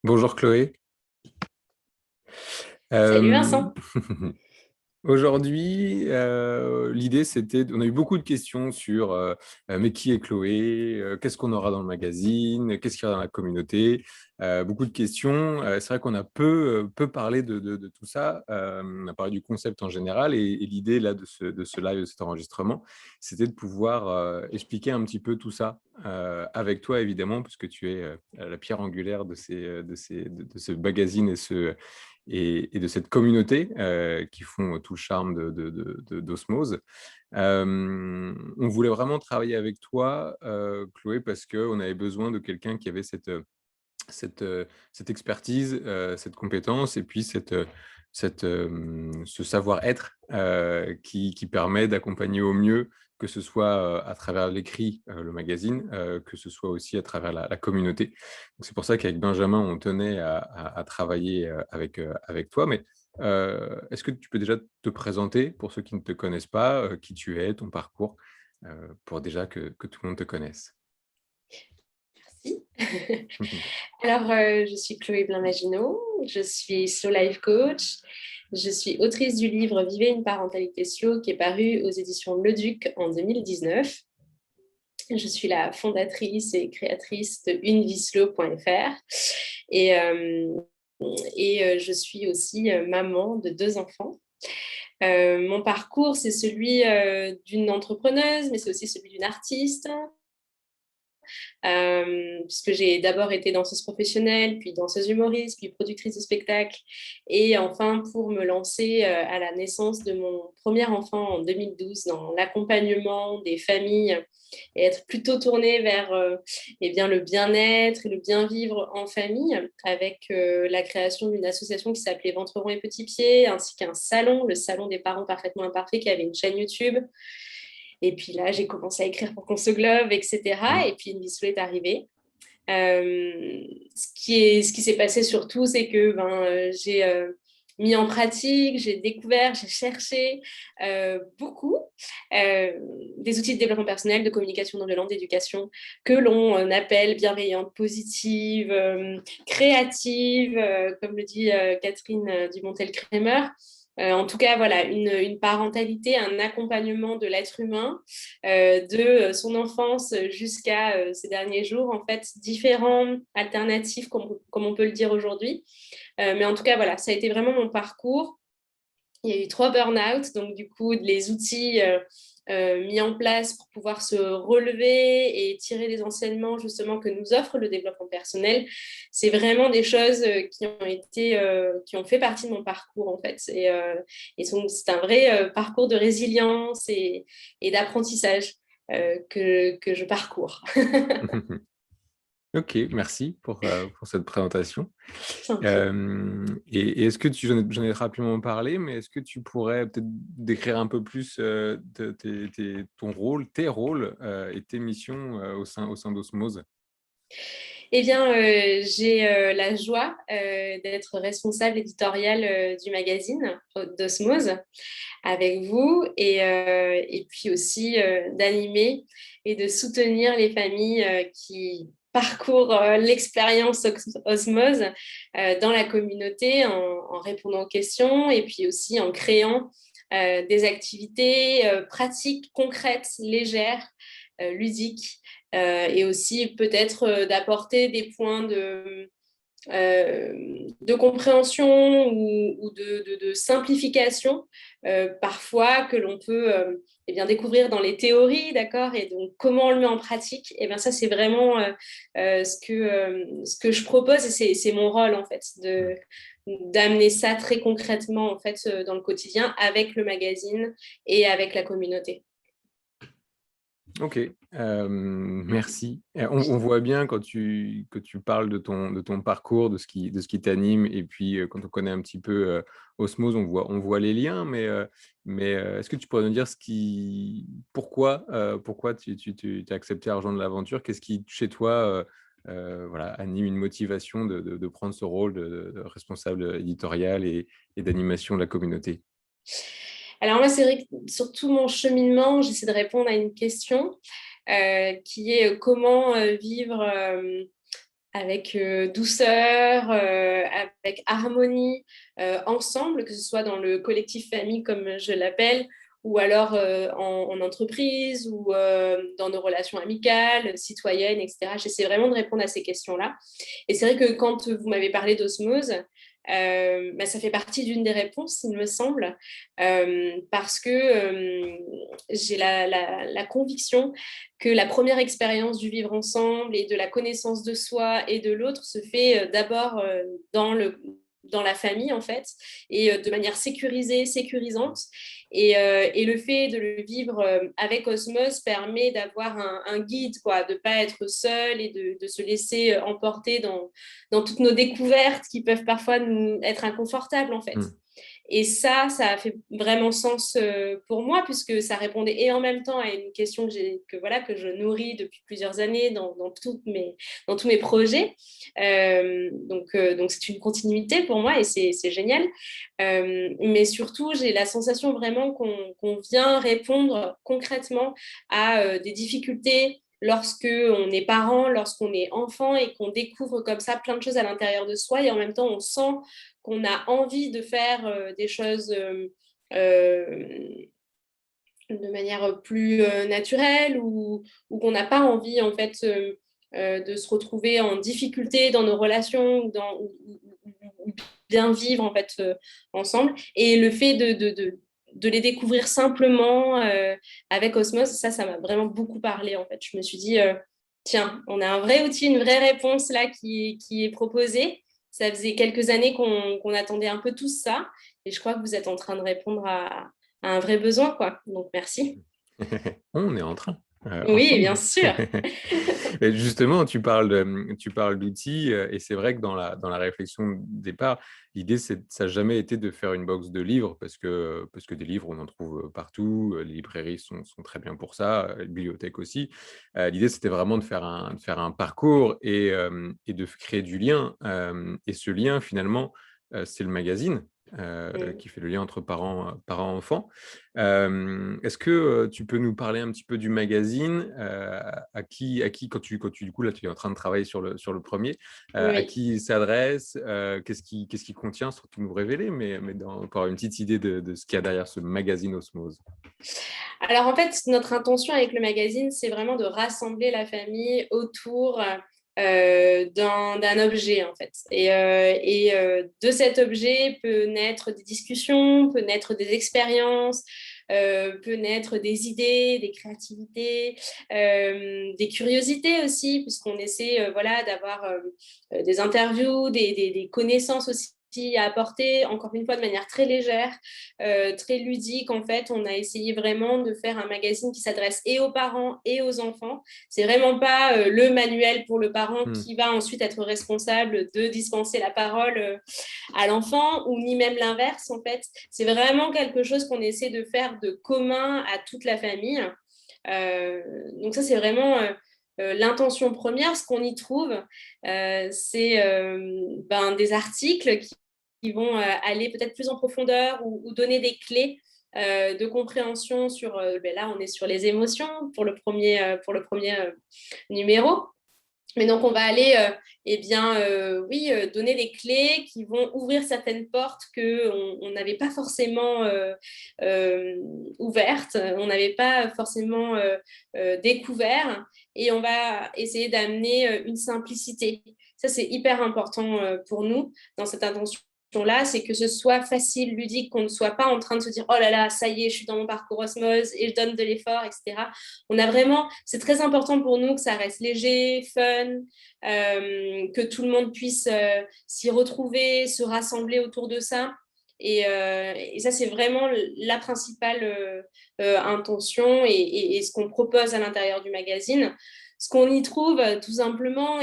Bonjour Chloé. Salut Euh, Vincent. Aujourd'hui, l'idée c'était, on a eu beaucoup de questions sur mais qui est Chloé, qu'est-ce qu'on aura dans le magazine, qu'est-ce qu'il y aura dans la communauté, beaucoup de questions. C'est vrai qu'on a peu parlé de tout ça. On a parlé du concept en général et l'idée là de ce live, de cet enregistrement, c'était de pouvoir expliquer un petit peu tout ça avec toi évidemment, puisque tu es la pierre angulaire de ce magazine et de cette communauté qui font tout le charme d'Osmose. On voulait vraiment travailler avec toi, Chloé, parce qu'on avait besoin de quelqu'un qui avait cette expertise, cette compétence et puis ce savoir-être qui permet d'accompagner au mieux, que ce soit à travers l'écrit, le magazine, que ce soit aussi à travers la communauté. Donc, c'est pour ça qu'avec Benjamin, on tenait à travailler avec toi. Mais est-ce que tu peux déjà te présenter pour ceux qui ne te connaissent pas, qui tu es, ton parcours, pour déjà que tout le monde te connaisse? Merci. Alors, je suis Chloé Blain-Maginot, je suis slow life coach, je suis autrice du livre Vivez une parentalité slow qui est paru aux éditions Le Duc en 2019. Je suis la fondatrice et créatrice de unevie-slow.fr et, je suis aussi maman de deux enfants. Mon parcours, c'est celui d'une entrepreneuse, mais c'est aussi celui d'une artiste, puisque j'ai d'abord été danseuse professionnelle, puis danseuse humoriste, puis productrice de spectacle. Et enfin, pour me lancer à la naissance de mon premier enfant en 2012 dans l'accompagnement des familles et être plutôt tournée vers eh bien, le bien-être et le bien-vivre en famille avec la création d'une association qui s'appelait Ventre rond et Petits Pieds, ainsi qu'un salon, le Salon des parents parfaitement imparfaits, qui avait une chaîne YouTube. Et puis là, j'ai commencé à écrire pour qu'on se globe, etc. Mm. Et puis une Vissou est arrivée. Ce qui s'est passé surtout, c'est que j'ai mis en pratique, j'ai découvert, j'ai cherché beaucoup des outils de développement personnel, de communication non violente, d'éducation, que l'on appelle bienveillante, positive, créative, comme le dit Catherine Dumontel-Crémer. En tout cas, voilà, une parentalité, un accompagnement de l'être humain de son enfance jusqu'à ces derniers jours, en fait, différents alternatifs, comme on peut le dire aujourd'hui. Mais en tout cas, voilà, ça a été vraiment mon parcours. Il y a eu 3 burn-out, donc du coup, les outils mis en place pour pouvoir se relever et tirer les enseignements justement que nous offre le développement personnel, c'est vraiment des choses qui ont fait partie de mon parcours en fait. C'est un vrai parcours de résilience et d'apprentissage que je parcours. Ok, merci pour cette présentation. Je t'en prie. Et est-ce que j'en ai rapidement parlé, mais est-ce que tu pourrais peut-être décrire un peu plus ton rôle, tes rôles et tes missions au sein d'Osmose? Eh bien, j'ai la joie d'être responsable éditoriale du magazine d'Osmose avec vous et puis aussi d'animer et de soutenir les familles qui parcourent l'expérience Osmose dans la communauté en répondant aux questions et puis aussi en créant des activités pratiques, concrètes, légères, ludiques et aussi peut-être d'apporter des points de compréhension ou de simplification parfois que l'on peut eh bien, découvrir dans les théories, d'accord. Et donc, comment on le met en pratique, et bien ça, c'est vraiment ce que je propose et c'est mon rôle, en fait, d'amener ça très concrètement, en fait, dans le quotidien avec le magazine et avec la communauté. Ok, merci. On voit bien que tu parles de ton parcours, de ce qui t'anime, et puis quand on connaît un petit peu Osmose, on voit les liens, mais est-ce que tu pourrais nous dire pourquoi tu as accepté Argent de l'aventure? Qu'est-ce qui, chez toi, voilà, anime une motivation de prendre ce rôle de responsable éditorial et d'animation de la communauté? Alors moi, c'est vrai que sur tout mon cheminement, j'essaie de répondre à une question qui est comment vivre avec douceur, avec harmonie, ensemble, que ce soit dans le collectif famille, comme je l'appelle, ou alors en entreprise, ou dans nos relations amicales, citoyennes, etc. J'essaie vraiment de répondre à ces questions-là. Et c'est vrai que quand vous m'avez parlé d'osmose, ça fait partie d'une des réponses, il me semble, parce que j'ai la conviction que la première expérience du vivre ensemble et de la connaissance de soi et de l'autre se fait d'abord dans la famille, en fait, et de manière sécurisée, sécurisante. Et le fait de le vivre avec Osmose permet d'avoir un guide, quoi, de ne pas être seul et de se laisser emporter dans toutes nos découvertes qui peuvent parfois nous être inconfortables, en fait. Mm. Et ça a fait vraiment sens pour moi, puisque ça répondait et en même temps à une question que je nourris depuis plusieurs années dans tous mes projets. Donc, c'est une continuité pour moi et c'est génial. Mais surtout, j'ai la sensation vraiment qu'on vient répondre concrètement à des difficultés lorsque on est parent, lorsqu'on est enfant et qu'on découvre comme ça plein de choses à l'intérieur de soi et en même temps on sent qu'on a envie de faire des choses de manière plus naturelle ou qu'on n'a pas envie en fait de se retrouver en difficulté dans nos relations ou bien vivre en fait ensemble. Et le fait de les découvrir simplement avec Osmose, ça m'a vraiment beaucoup parlé en fait. Je me suis dit, tiens, on a un vrai outil, une vraie réponse là qui est proposée. Ça faisait quelques années qu'on attendait un peu tous ça. Et je crois que vous êtes en train de répondre à un vrai besoin, quoi. Donc, merci. On est en train, Oui, bien ensemble. sûr. Et justement, tu parles d'outils, et c'est vrai que dans la réflexion de départ, l'idée, ça n'a jamais été de faire une box de livres, parce que des livres, on en trouve partout, les librairies sont très bien pour ça, les bibliothèques aussi. L'idée, c'était vraiment de faire un parcours et de créer du lien. Et ce lien, finalement, c'est le magazine. Qui fait le lien entre parents-enfants. Est-ce que tu peux nous parler un petit peu du magazine, du coup, là, tu es en train de travailler sur le premier, à Oui. qui il s'adresse, qu'est-ce qu'il contient, sans tout nous révéler, mais pour avoir une petite idée de ce qu'il y a derrière ce magazine Osmose. Alors, en fait, notre intention avec le magazine, c'est vraiment de rassembler la famille autour d'un objet, en fait. Et de cet objet peut naître des discussions, peut naître des expériences, peut naître des idées, des créativités, des curiosités aussi, puisqu'on essaie voilà, d'avoir des interviews, des connaissances aussi à apporter, encore une fois de manière très légère, très ludique. En fait, on a essayé vraiment de faire un magazine qui s'adresse et aux parents et aux enfants. C'est vraiment pas le manuel pour le parent qui va ensuite être responsable de dispenser la parole à l'enfant, ou ni même l'inverse. En fait, c'est vraiment quelque chose qu'on essaie de faire de commun à toute la famille. Donc ça, c'est vraiment l'intention première. Ce qu'on y trouve, c'est des articles qui vont aller peut-être plus en profondeur ou donner des clés de compréhension sur, là on est sur les émotions pour le premier numéro. Mais donc, on va aller, donner des clés qui vont ouvrir certaines portes qu'on n'avait pas forcément ouvertes, on n'avait pas forcément découvert. Et on va essayer d'amener une simplicité. Ça, c'est hyper important pour nous dans cette intention-là, c'est que ce soit facile, ludique, qu'on ne soit pas en train de se dire « Oh là là, ça y est, je suis dans mon parcours osmose et je donne de l'effort, etc. » On a vraiment, c'est très important pour nous que ça reste léger, fun, que tout le monde puisse s'y retrouver, se rassembler autour de ça. Et ça, c'est vraiment la principale intention et ce qu'on propose à l'intérieur du magazine. Ce qu'on y trouve, tout simplement,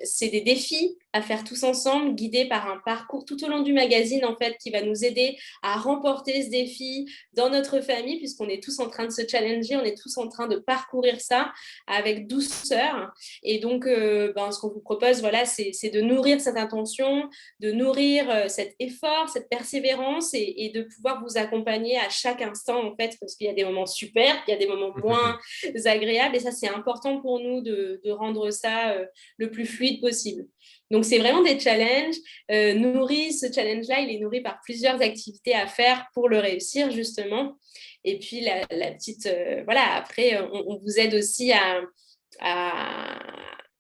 c'est des défis à faire tous ensemble, guidés par un parcours tout au long du magazine, en fait, qui va nous aider à remporter ce défi dans notre famille, puisqu'on est tous en train de se challenger, on est tous en train de parcourir ça avec douceur. Et donc, ce qu'on vous propose, voilà, c'est de nourrir cette intention, de nourrir cet effort, cette persévérance et de pouvoir vous accompagner à chaque instant, en fait, parce qu'il y a des moments super, il y a des moments moins agréables. Et ça, c'est important pour nous de rendre ça le plus fluide possible. Donc, c'est vraiment des challenges. Ce challenge-là, il est nourri par plusieurs activités à faire pour le réussir, justement. Et puis, la petite... voilà, après, on vous aide aussi à,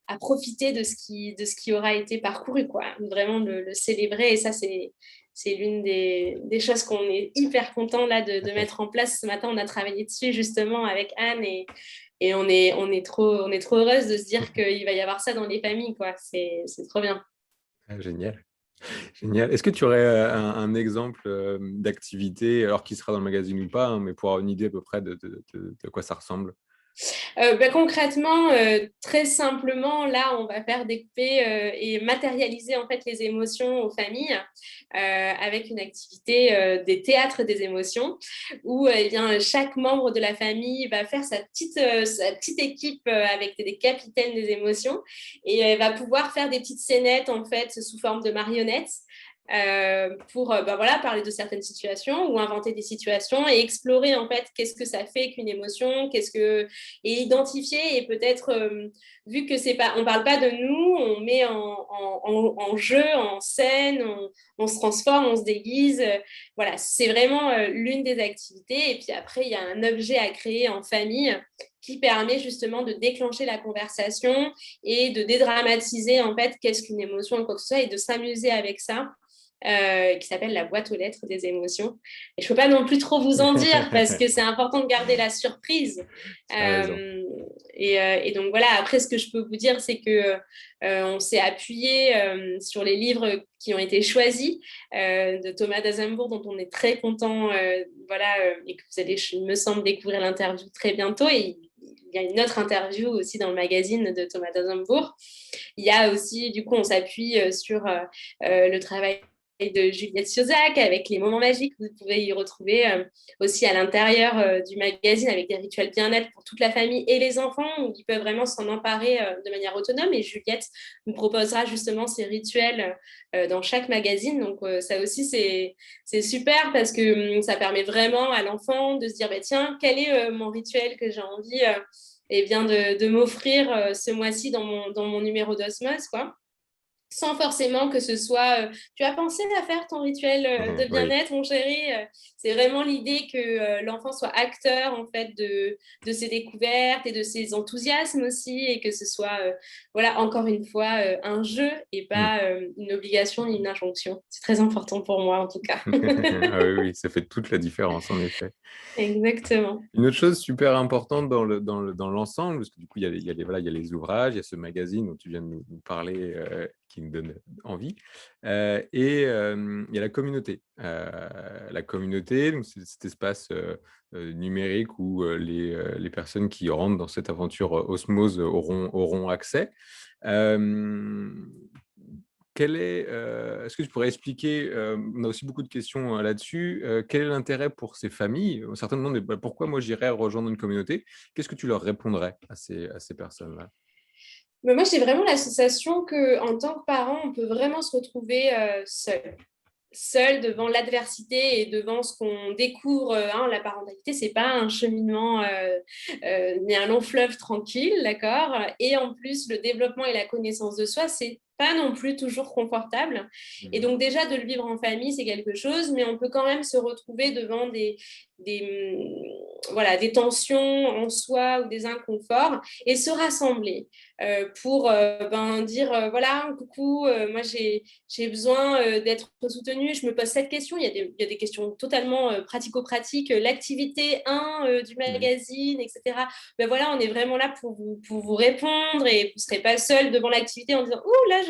à profiter de ce qui aura été parcouru, quoi. Vraiment le célébrer. Et ça, c'est l'une des choses qu'on est hyper content là, de mettre en place. Ce matin, on a travaillé dessus, justement, avec Anne et on est trop heureuse de se dire qu'il va y avoir ça dans les familles, quoi. C'est trop bien. Ah, génial. Génial. Est-ce que tu aurais un exemple d'activité, alors qui sera dans le magazine ou pas, hein, mais pour avoir une idée à peu près de quoi ça ressemble? Concrètement, très simplement, là, on va faire découper et matérialiser en fait les émotions aux familles avec une activité des théâtres des émotions où eh bien, chaque membre de la famille va faire sa petite équipe avec des capitaines des émotions et va pouvoir faire des petites scénettes en fait sous forme de marionnettes pour voilà, parler de certaines situations ou inventer des situations et explorer en fait qu'est-ce que ça fait qu'une émotion, et identifier et peut-être vu que c'est pas, on parle pas de nous, on met en jeu, en scène, on se transforme, on se déguise. Voilà, c'est vraiment l'une des activités. Et puis après, il y a un objet à créer en famille qui permet justement de déclencher la conversation et de dédramatiser en fait qu'est-ce qu'une émotion ou quoi que ce soit et de s'amuser avec ça. Qui s'appelle la boîte aux lettres des émotions. Et je ne peux pas non plus trop vous en dire parce que c'est important de garder la surprise. Tu as raison. Et donc voilà, après ce que je peux vous dire, c'est que on s'est appuyé sur les livres qui ont été choisis de Thomas d'Azembourg, dont on est très content, voilà, et que vous allez, il me semble, découvrir l'interview très bientôt. Et il y a une autre interview aussi dans le magazine de Thomas d'Azembourg. Il y a aussi, du coup, on s'appuie sur le travail de Juliette Siozac avec les moments magiques. Vous pouvez y retrouver aussi à l'intérieur du magazine avec des rituels bien-être pour toute la famille et les enfants où ils peuvent vraiment s'en emparer de manière autonome. Et Juliette nous proposera justement ces rituels dans chaque magazine. Donc ça aussi, c'est super parce que ça permet vraiment à l'enfant de se dire, bah, tiens, quel est mon rituel que j'ai envie eh bien, de m'offrir ce mois-ci dans mon numéro d'osmose, quoi, sans forcément que ce soit tu as pensé à faire ton rituel de Oui. bien-être, mon chéri. C'est vraiment l'idée que l'enfant soit acteur en fait de ses découvertes et de ses enthousiasmes aussi, et que ce soit voilà, encore une fois un jeu et Mm. pas une obligation ni une injonction. C'est très important pour moi en tout cas. Ah oui, oui, ça fait toute la différence, en effet. Exactement. Une autre chose super importante dans l'ensemble, parce que du coup, voilà, il y a les ouvrages, il y a ce magazine dont tu viens de nous parler, qui nous donne envie, il y a la communauté, donc c'est cet espace numérique où les personnes qui rentrent dans cette aventure Osmose auront accès. Euh, Est-ce que tu pourrais expliquer, on a aussi beaucoup de questions là-dessus, quel est l'intérêt pour ces familles? Certains demandent bah, pourquoi moi j'irais rejoindre une communauté? Qu'est-ce que tu leur répondrais à ces personnes-là? Mais moi, j'ai vraiment la sensation qu'en tant que parent, on peut vraiment se retrouver seul devant l'adversité et devant ce qu'on découvre. La parentalité, c'est pas un cheminement ni un long fleuve tranquille, d'accord. Et en plus, le développement et la connaissance de soi, c'est pas non plus toujours confortable. Et Mhm. donc déjà de le vivre en famille, c'est quelque chose, mais on peut quand même se retrouver devant voilà, des tensions en soi ou des inconforts et se rassembler pour dire voilà, coucou, moi j'ai besoin d'être soutenue, je me pose cette question. Il y a des questions totalement pratico-pratiques, l'activité 1 du Mhm. magazine, etc. Ben voilà, on est vraiment là pour vous répondre et vous ne serez pas seul devant l'activité en disant ouh là,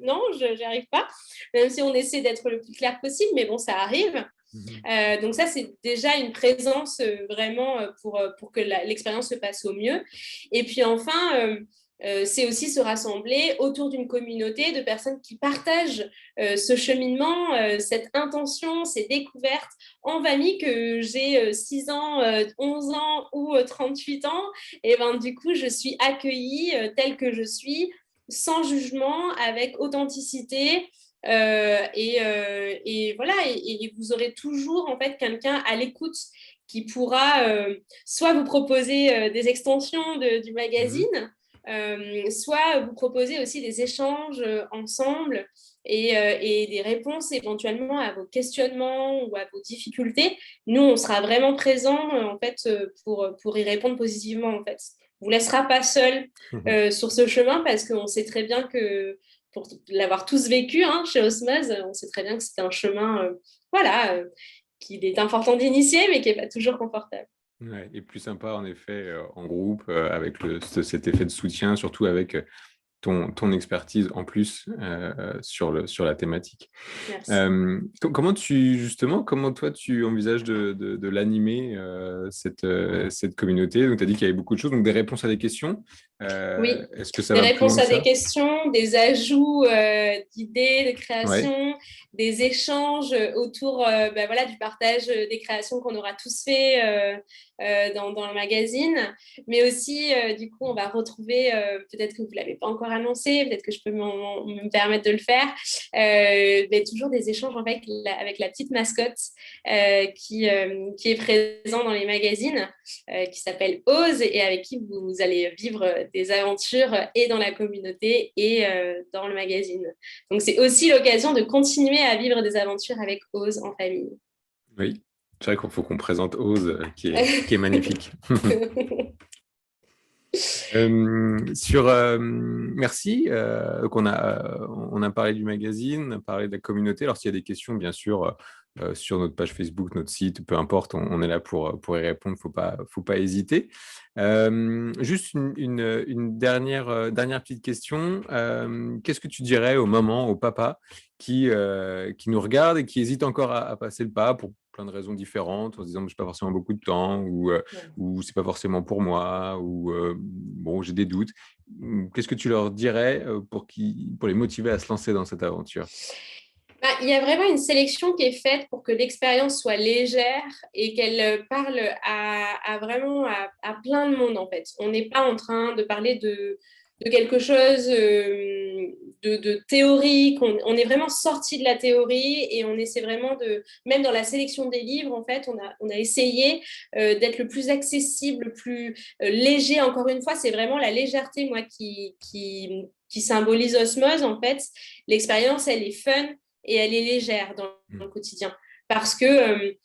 non, je n'y arrive pas, même si on essaie d'être le plus clair possible, mais bon, ça arrive. Mhm. Donc ça, c'est déjà une présence vraiment pour que l'expérience se passe au mieux. Et puis enfin, c'est aussi se rassembler autour d'une communauté de personnes qui partagent ce cheminement, cette intention, ces découvertes en famille, que j'ai 6 ans, 11 ans ou 38 ans. Et ben, du coup, je suis accueillie telle que je suis, sans jugement, avec authenticité. Et voilà, et vous aurez toujours en fait quelqu'un à l'écoute qui pourra soit vous proposer des extensions du magazine, soit vous proposer aussi des échanges ensemble et des réponses éventuellement à vos questionnements ou à vos difficultés. Nous, on sera vraiment présents en fait pour y répondre positivement en fait. On vous laissera pas seul sur ce chemin, parce qu'on sait très bien que pour l'avoir tous vécu hein, chez Osmose, on sait très bien que c'est un chemin voilà, qu'il est important d'initier, mais qui n'est pas toujours confortable. Ouais, et plus sympa en effet en groupe, avec cet effet de soutien, surtout avec ton expertise en plus sur la thématique. Merci. Comment toi tu envisages de l'animer, cette communauté? Donc tu as dit qu'il y avait beaucoup de choses, donc des réponses à des questions. Oui, Est-ce que ça des va plus loin réponses que à des ça? questions, des ajouts d'idées, de Ouais. créations, des échanges autour ben voilà, du partage des créations qu'on aura tous fait dans le magazine. Mais aussi, du coup, on va retrouver, peut-être que vous ne l'avez pas encore annoncé, peut-être que je peux me permettre de le faire, mais toujours des échanges avec la petite mascotte qui est présent dans les magazines, qui s'appelle Ose, et avec qui vous allez vivre des aventures et dans la communauté et dans le magazine. Donc, c'est aussi l'occasion de continuer à vivre des aventures avec Ose en famille. Oui, c'est vrai qu'il faut qu'on présente Ose, qui est magnifique. Merci. On a parlé du magazine, on a parlé de la communauté. Alors, s'il y a des questions, bien sûr, sur notre page Facebook, notre site, peu importe, on est là pour y répondre. Faut pas hésiter. Juste une dernière petite question. Qu'est-ce que tu dirais aux mamans, aux papas qui nous regardent et qui hésitent encore à passer le pas pour plein de raisons différentes, en se disant que je n'ai pas forcément beaucoup de temps, ou c'est pas forcément pour moi, ou bon, j'ai des doutes. Qu'est-ce que tu leur dirais pour les motiver à se lancer dans cette aventure? Bah, il y a vraiment une sélection qui est faite pour que l'expérience soit légère et qu'elle parle à plein de monde en fait. On n'est pas en train de parler de quelque chose de théorique. On est vraiment sorti de la théorie et on essaie vraiment même dans la sélection des livres, en fait, on a essayé d'être le plus accessible, le plus léger. Encore une fois, c'est vraiment la légèreté, moi, qui symbolise Osmose, en fait. L'expérience, elle est fun et elle est légère dans le quotidien. Parce que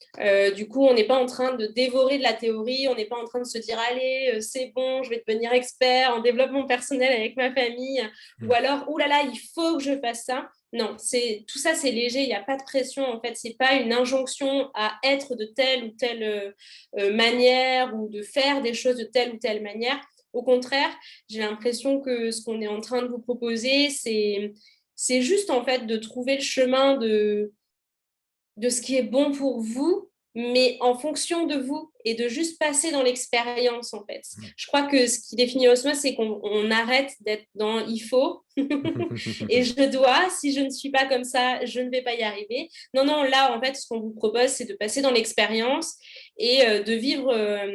du coup, on n'est pas en train de dévorer de la théorie, on n'est pas en train de se dire allez, c'est bon, je vais devenir expert en développement personnel avec ma famille, ou alors oulala, il faut que je fasse ça. Non, tout ça, c'est léger, il n'y a pas de pression. En fait, c'est pas une injonction à être de telle ou telle manière ou de faire des choses de telle ou telle manière. Au contraire, j'ai l'impression que ce qu'on est en train de vous proposer, c'est juste en fait de trouver le chemin de ce qui est bon pour vous, mais en fonction de vous, et de juste passer dans l'expérience en fait. Je crois que ce qui définit Osmose, c'est qu'on arrête d'être dans il faut et je dois, si je ne suis pas comme ça, je ne vais pas y arriver. Non, non, là en fait, ce qu'on vous propose, c'est de passer dans l'expérience et de vivre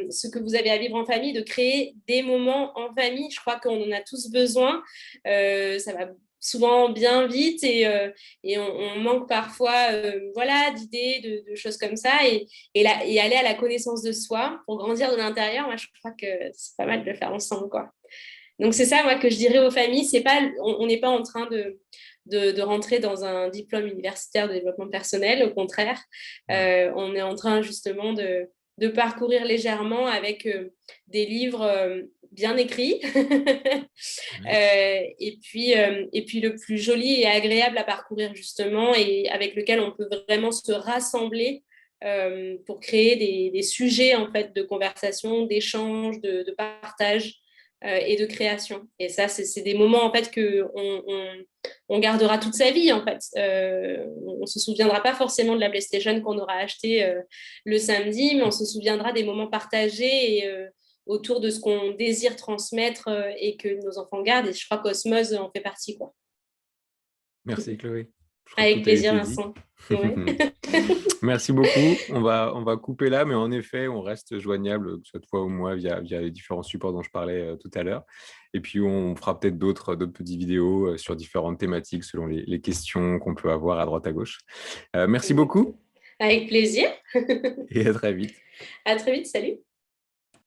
ce que vous avez à vivre en famille, de créer des moments en famille. Je crois qu'on en a tous besoin. Ça va souvent bien vite et on manque parfois voilà, d'idées, de choses comme ça. Et aller à la connaissance de soi pour grandir de l'intérieur, moi, je crois que c'est pas mal de le faire ensemble, quoi. Donc, c'est ça, moi, que je dirais aux familles. C'est pas, on n'est pas en train de rentrer dans un diplôme universitaire de développement personnel. Au contraire, on est en train, justement, de parcourir légèrement avec des livres bien écrits et puis le plus joli et agréable à parcourir justement et avec lequel on peut vraiment se rassembler pour créer des sujets en fait de conversation, d'échange, de partage et de création. Et ça, c'est des moments en fait que on gardera toute sa vie en fait. On se souviendra pas forcément de la PlayStation qu'on aura acheté le samedi, mais on se souviendra des moments partagés autour de ce qu'on désire transmettre et que nos enfants gardent. Et je crois qu'Osmose en fait partie, quoi. Merci Chloé. Je crois que Avec tout a plaisir, été dit. Vincent. Ouais. Merci beaucoup. On va couper là, mais en effet, on reste joignable, que ce soit toi ou moi, via les différents supports dont je parlais tout à l'heure. Et puis, on fera peut-être d'autres petites vidéos sur différentes thématiques selon les questions qu'on peut avoir à droite à gauche. Merci beaucoup Avec plaisir. et à très vite. À très vite. Salut.